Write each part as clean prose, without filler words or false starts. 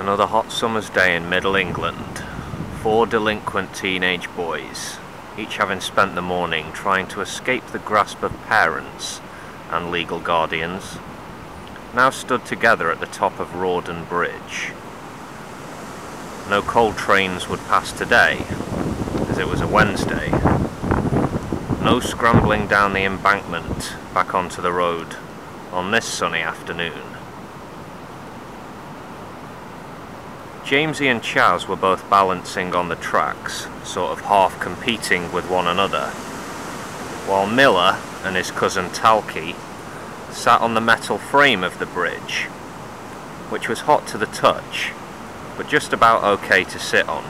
Another hot summer's day in Middle England. 4 delinquent teenage boys, each having spent the morning trying to escape the grasp of parents and legal guardians, now stood together at the top of Rawdon Bridge. No coal trains would pass today, as it was a Wednesday. No scrambling down the embankment back onto the road on this sunny afternoon. Jamesy and Chaz were both balancing on the tracks, sort of half competing with one another, while Miller and his cousin Talkie sat on the metal frame of the bridge, which was hot to the touch, but just about okay to sit on.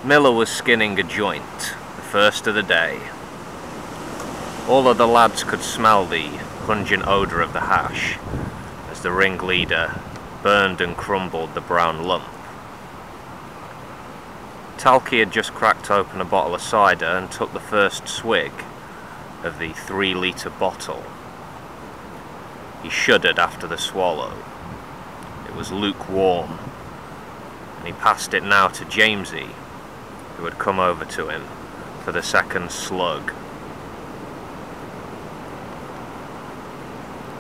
Miller was skinning a joint, the first of the day. All of the lads could smell the pungent odour of the hash, as the ringleader burned and crumbled the brown lump. Talkie had just cracked open a bottle of cider and took the first swig of the 3-litre bottle. He shuddered after the swallow. It was lukewarm, and he passed it now to Jamesy, who had come over to him for the second slug.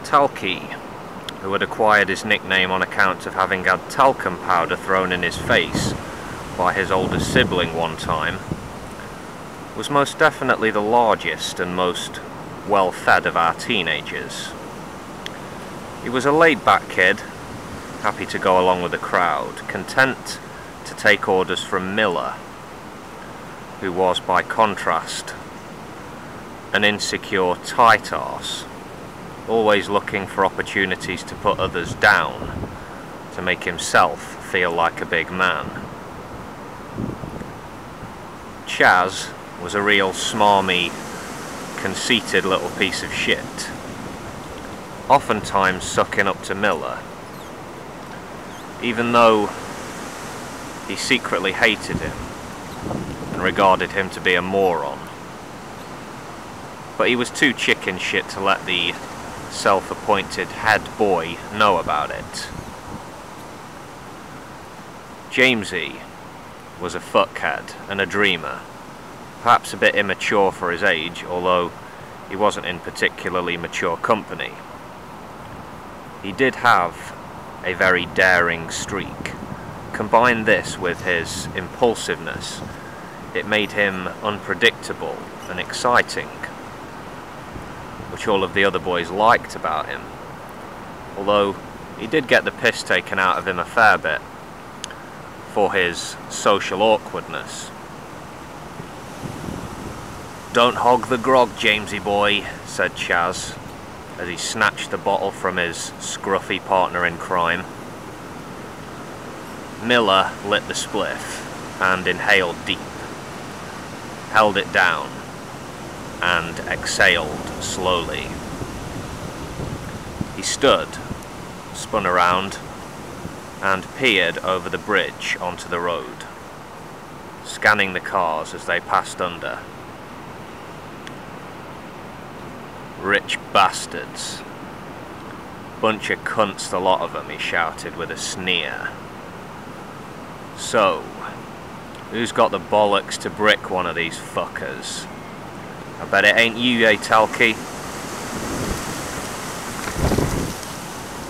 Talkie, who had acquired his nickname on account of having had talcum powder thrown in his face by his older sibling one time, was most definitely the largest and most well-fed of our teenagers. He was a laid-back kid, happy to go along with the crowd, content to take orders from Miller, who was, by contrast, an insecure tight arse, always looking for opportunities to put others down, to make himself feel like a big man. Chaz was a real smarmy, conceited little piece of shit, oftentimes sucking up to Miller, even though he secretly hated him and regarded him to be a moron. But he was too chicken shit to let the self-appointed head boy know about it. Jamesy was a fuckhead and a dreamer, perhaps a bit immature for his age, although he wasn't in particularly mature company. He did have a very daring streak. Combine this with his impulsiveness, it made him unpredictable and exciting, which all of the other boys liked about him, although he did get the piss taken out of him a fair bit for his social awkwardness. "Don't hog the grog, Jamesy boy," said Chaz, as he snatched the bottle from his scruffy partner in crime. Miller lit the spliff and inhaled deep, held it down, and exhaled slowly. He stood, spun around, and peered over the bridge onto the road, scanning the cars as they passed under. "Rich bastards. Bunch of cunts, the lot of them," he shouted with a sneer. "So, who's got the bollocks to brick one of these fuckers? I bet it ain't you, eh, Talkie?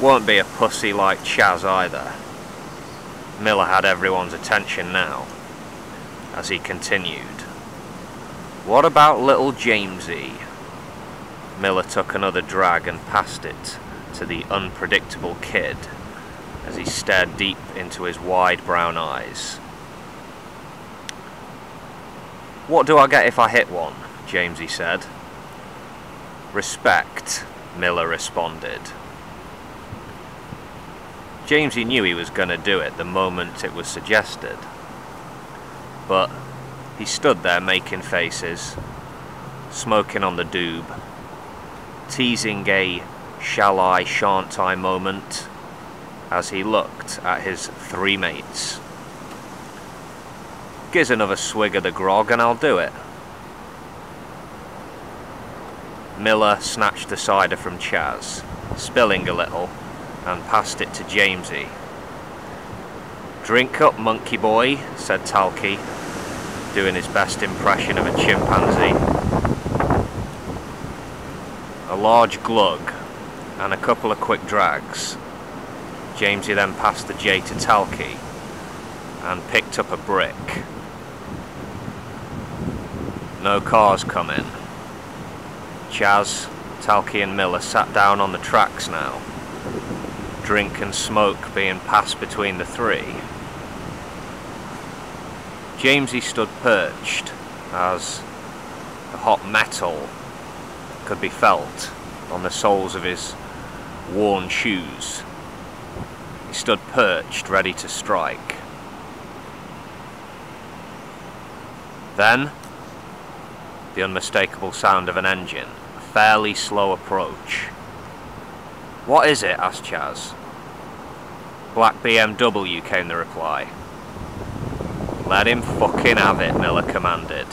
Won't be a pussy like Chaz either." Miller had everyone's attention now, as he continued. "What about little Jamesy?" Miller took another drag and passed it to the unpredictable kid, as he stared deep into his wide brown eyes. "What do I get if I hit one?" Jamesy said. "Respect," Miller responded. Jamesy knew he was going to do it the moment it was suggested, but he stood there making faces, smoking on the doob, teasing a shall I, shan't I moment as he looked at his 3 mates. "Gives another swig of the grog and I'll do it." Miller snatched the cider from Chaz, spilling a little, and passed it to Jamesy. "Drink up, monkey boy," said Talkie, doing his best impression of a chimpanzee. A large glug and a couple of quick drags. Jamesy then passed the J to Talkie and picked up a brick. No cars come in. Chas, Talkie and Miller sat down on the tracks now, drink and smoke being passed between the three. Jamesy stood perched as the hot metal could be felt on the soles of his worn shoes. He stood perched, ready to strike. Then, the unmistakable sound of an engine, a fairly slow approach. "What is it?" asked Chas. "Black BMW," came the reply. "Let him fucking have it," Miller commanded.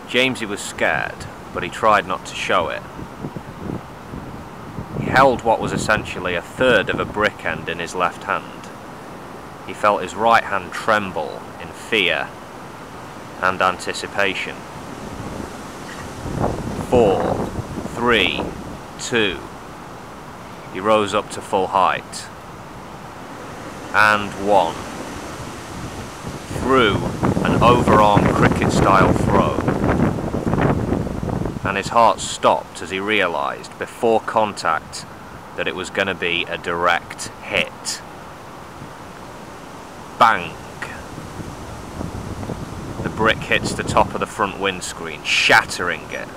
Jamesy was scared, but he tried not to show it. He held what was essentially a third of a brick end in his left hand. He felt his right hand tremble in fear and anticipation. 4, 3, 2. He rose up to full height. And 1. Threw an overarm cricket-style throw. And his heart stopped as he realised, before contact, that it was going to be a direct hit. Bang! The brick hits the top of the front windscreen, shattering it.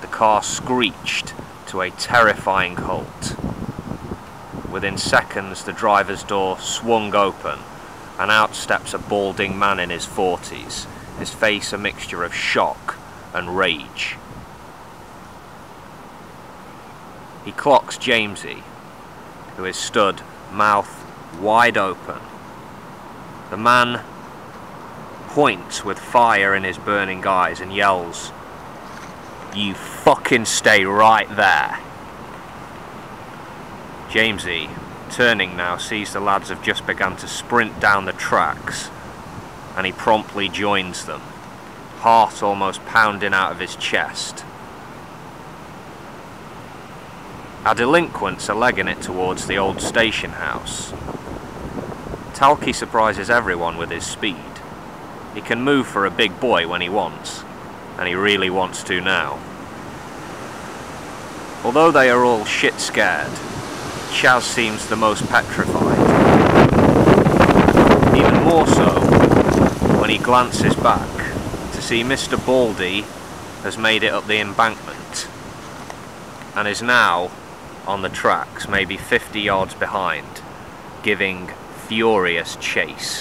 The car screeched to a terrifying halt. Within seconds, the driver's door swung open, and out steps a balding man in his 40s, his face a mixture of shock and rage. He clocks Jamesy, who is stood, mouth wide open. The man points with fire in his burning eyes and yells, "You fucking stay right there." Jamesy, turning now, sees the lads have just begun to sprint down the tracks, and he promptly joins them, heart almost pounding out of his chest. Our delinquents are legging it towards the old station house. Talkie surprises everyone with his speed. He can move for a big boy when he wants, and he really wants to now. Although they are all shit scared, Chas seems the most petrified. Even more so when he glances back to see Mr. Baldy has made it up the embankment and is now on the tracks, maybe 50 yards behind, giving furious chase.